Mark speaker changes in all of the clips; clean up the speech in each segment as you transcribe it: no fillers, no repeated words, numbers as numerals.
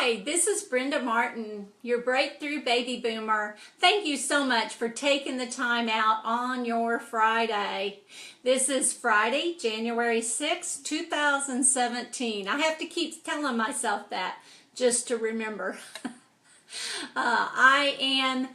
Speaker 1: Hi, this is Brenda Martin, your breakthrough baby boomer. Thank you so much for taking the time out on your Friday. This is Friday, January 6, 2017. I have to keep telling myself that just to remember. I am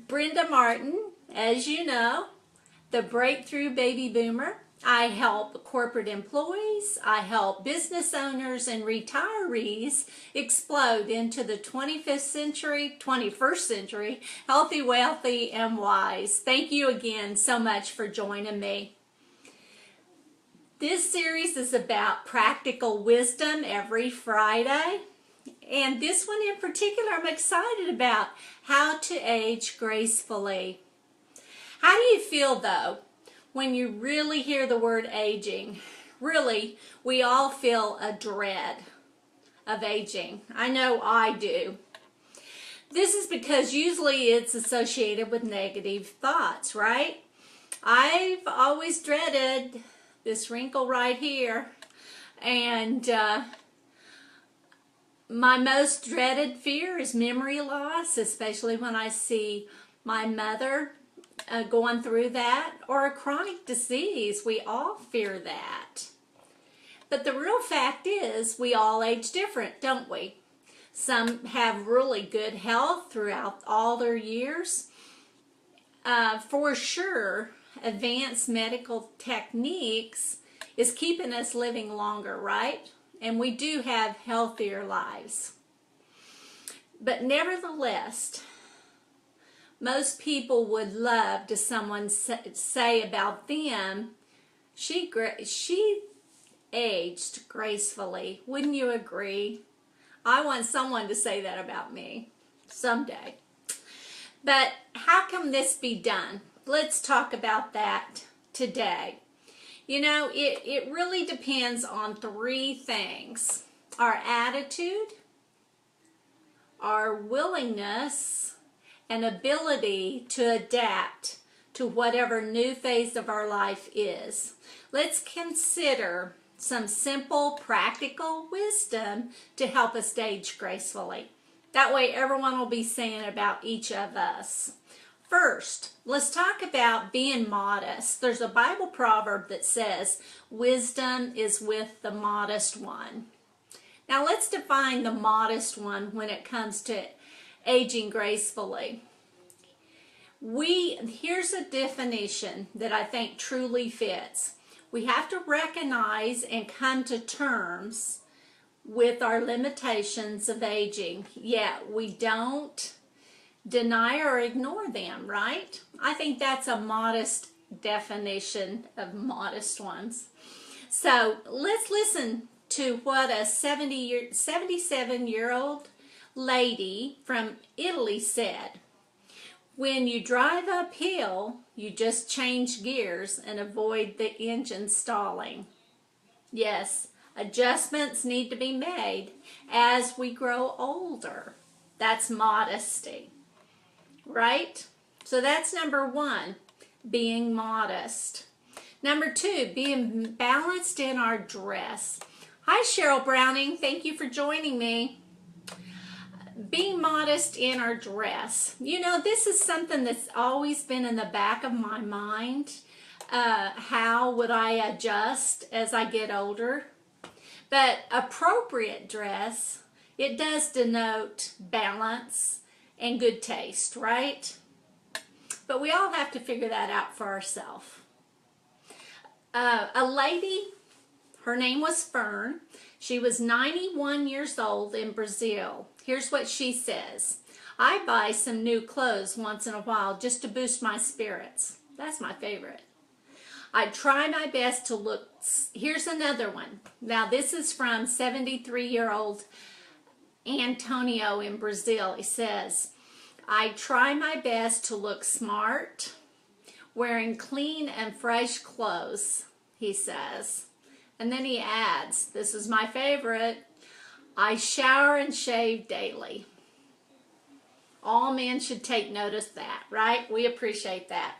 Speaker 1: Brenda Martin, as you know, the breakthrough baby boomer. I help corporate employees, I help business owners and retirees explode into the 21st century, healthy, wealthy, and wise. Thank you again so much for joining me. This series is about practical wisdom every Friday. And this one in particular I'm excited about, how to age gracefully. How do you feel though when you really hear the word aging? Really, we all feel a dread of aging. I know I do. This is because usually it's associated with negative thoughts, right? I've always dreaded this wrinkle right here, and my most dreaded fear is memory loss, especially when I see my mother going through that, or a chronic disease. We all fear that. But the real fact is we all age different, don't we? Some have really good health throughout all their years. For sure, advanced medical techniques is keeping us living longer, right? And we do have healthier lives. But nevertheless, most people would love to someone say about them, she aged gracefully. Wouldn't you agree? I want someone to say that about me someday. But how can this be done? Let's talk about that today. You know, it really depends on three things: our attitude, our willingness, and ability to adapt to whatever new phase of our life is. Let's consider some simple, practical wisdom to help us age gracefully. That way everyone will be saying about each of us. First, let's talk about being modest. There's a Bible proverb that says, wisdom is with the modest one. Now let's define the modest one when it comes to aging gracefully. Here's a definition that I think truly fits. We have to recognize and come to terms with our limitations of aging, yet we don't deny or ignore them, right? I think that's a modest definition of modest ones. So let's listen to what a 77-year-old lady from Italy said. When you drive uphill, you just change gears and avoid the engine stalling. Yes, adjustments need to be made as we grow older. That's modesty, right? So that's number one, being modest. Number two, being balanced in our dress. Hi, Cheryl Browning. Thank you for joining me. Being modest in our dress. You know, this is something that's always been in the back of my mind. How would I adjust as I get older? But appropriate dress, it does denote balance and good taste, right? But we all have to figure that out for ourselves. A lady, her name was Fern. She was 91 years old in Brazil. Here's what she says. I buy some new clothes once in a while just to boost my spirits. That's my favorite. I try my best to look. Here's another one. Now this is from 73-year-old Antonio in Brazil. He says, I try my best to look smart, wearing clean and fresh clothes, he says. And then he adds, this is my favorite, I shower and shave daily. All men should take notice of that, right? We appreciate that.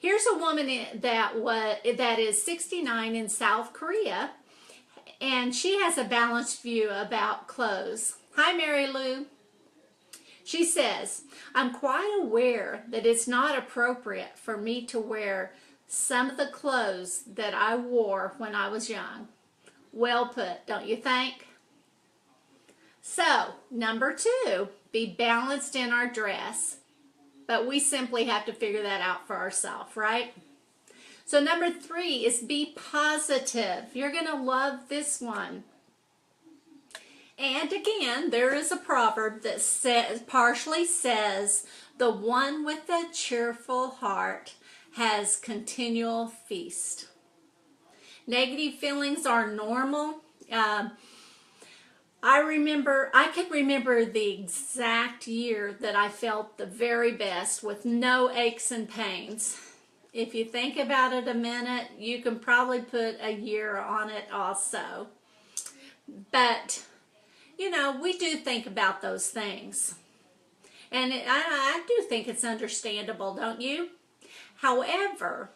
Speaker 1: Here's a woman that is 69 in South Korea, and she has a balanced view about clothes. Hi, Mary Lou. She says, I'm quite aware that it's not appropriate for me to wear some of the clothes that I wore when I was young. Well put, don't you think? So, number 2, be balanced in our dress. But we simply have to figure that out for ourselves, right? So number 3 is be positive. You're going to love this one. And again, there is a proverb that partially says, the one with a cheerful heart has continual feast. Negative feelings are normal. I can remember the exact year that I felt the very best with no aches and pains. If you think about it a minute, you can probably put a year on it also. But, you know, we do think about those things. And I do think it's understandable, don't you? However,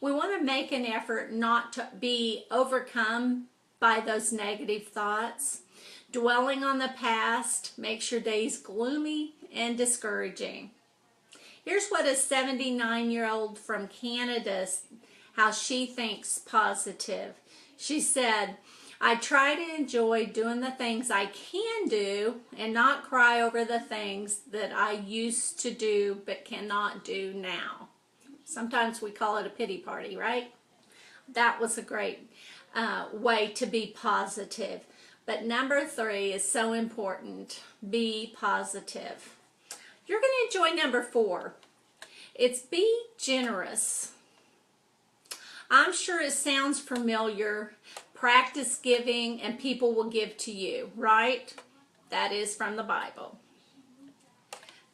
Speaker 1: we want to make an effort not to be overcome by those negative thoughts. Dwelling on the past makes your days gloomy and discouraging. Here's what a 79-year-old from Canada, how she thinks positive. She said, I try to enjoy doing the things I can do and not cry over the things that I used to do but cannot do now. Sometimes we call it a pity party, right? That was a great way to be positive. But number 3 is so important. Be positive. You're going to enjoy number 4. It's be generous. I'm sure it sounds familiar. Practice giving and people will give to you, right? That is from the Bible.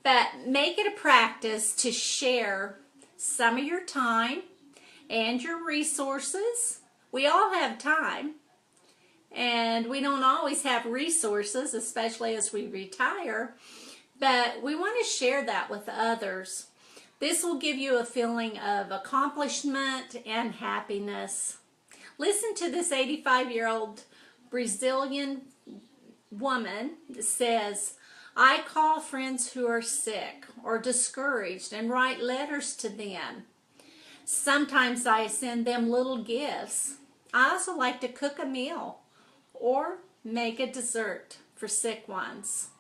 Speaker 1: But make it a practice to share some of your time and your resources. We all have time. And we don't always have resources, especially as we retire, but we want to share that with others. This will give you a feeling of accomplishment and happiness. Listen to this 85-year-old Brazilian woman that says, I call friends who are sick or discouraged and write letters to them. Sometimes I send them little gifts. I also like to cook a meal or make a dessert for sick ones.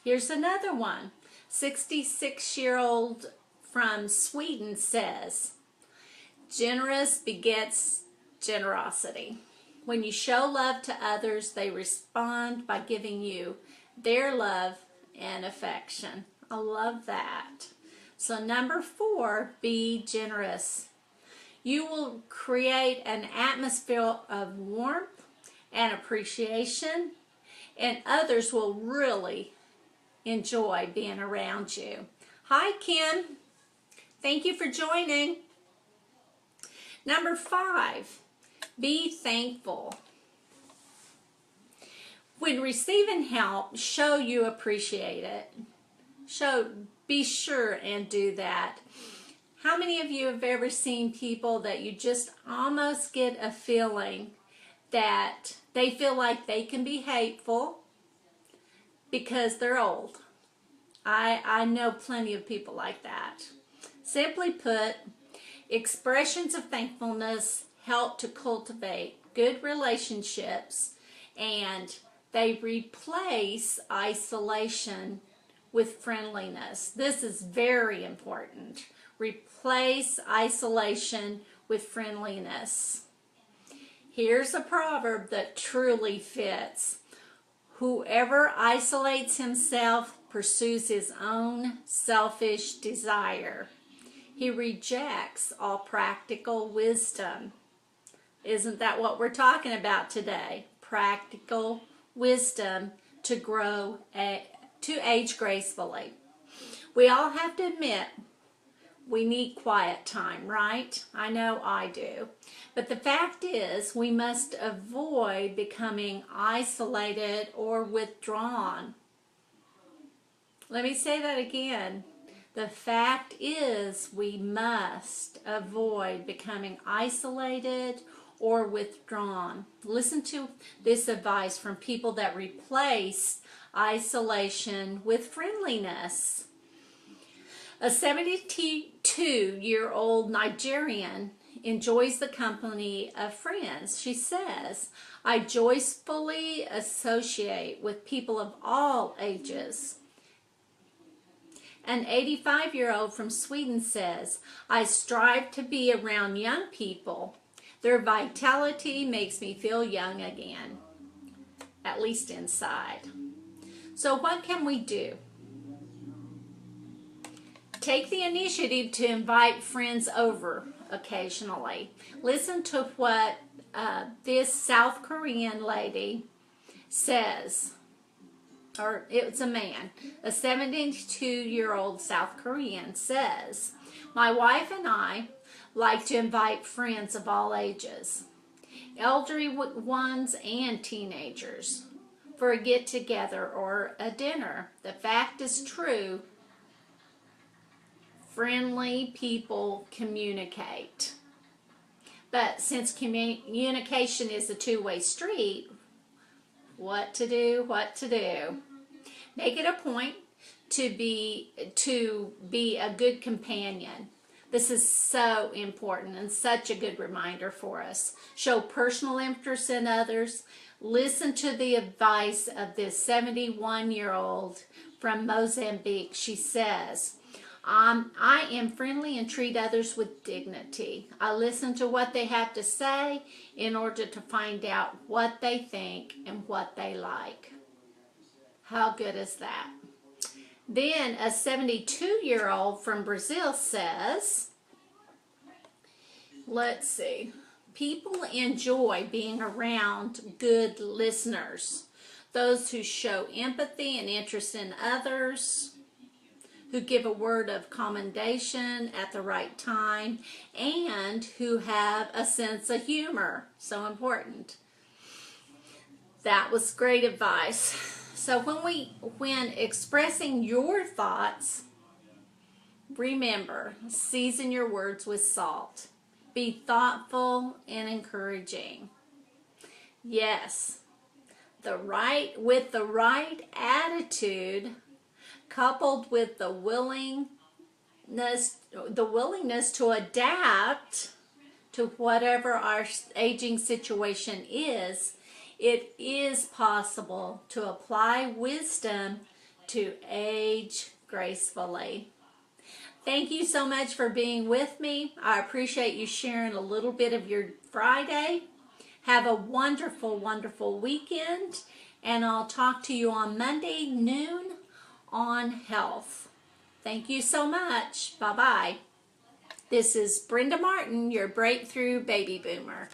Speaker 1: Here's another one. 66-year-old from Sweden says, generous begets generosity. When you show love to others, they respond by giving you their love and affection. I love that. So number 4, be generous. You will create an atmosphere of warmth and appreciation, and others will really enjoy being around you. Hi, Kim. Thank you for joining. Number 5, be thankful. When receiving help, show you appreciate it. Be sure and do that. How many of you have ever seen people that you just almost get a feeling that they feel like they can be hateful because they're old? I know plenty of people like that. Simply put, expressions of thankfulness help to cultivate good relationships, and they replace isolation with friendliness. This is very important. Replace isolation with friendliness. Here's a proverb that truly fits. Whoever isolates himself pursues his own selfish desire. He rejects all practical wisdom. Isn't that what we're talking about today? Practical wisdom to grow, to age gracefully. We all have to admit we need quiet time, right? I know I do. But the fact is, we must avoid becoming isolated or withdrawn. Let me say that again. The fact is, we must avoid becoming isolated or withdrawn. Listen to this advice from people that replaced isolation with friendliness. A 72-year-old Nigerian enjoys the company of friends. She says, I joyfully associate with people of all ages. An 85-year-old from Sweden says, I strive to be around young people. Their vitality makes me feel young again, at least inside. So what can we do? Take the initiative to invite friends over occasionally. Listen to what this South Korean lady says. Or it's a man. A 72-year-old South Korean says, my wife and I like to invite friends of all ages, elderly ones and teenagers, for a get-together or a dinner. The fact is true. Friendly people communicate. But since communication is a two-way street, what to do? Make it a point to be a good companion. This is so important and such a good reminder for us. Show personal interest in others. Listen to the advice of this 71-year-old from Mozambique. She says, I am friendly and treat others with dignity. I listen to what they have to say in order to find out what they think and what they like. How good is that? Then a 72-year-old from Brazil says, let's see, people enjoy being around good listeners, those who show empathy and interest in others, who give a word of commendation at the right time, and who have a sense of humor. So important. That was great advice. So when expressing your thoughts, remember, season your words with salt. Be thoughtful and encouraging. Yes, with the right attitude, coupled with the willingness to adapt to whatever our aging situation is, it is possible to apply wisdom to age gracefully. Thank you so much for being with me. I appreciate you sharing a little bit of your Friday. Have a wonderful, wonderful weekend, and I'll talk to you on Monday noon on health. Thank you so much. Bye-bye. This is Brenda Martin, your Breakthrough Baby Boomer.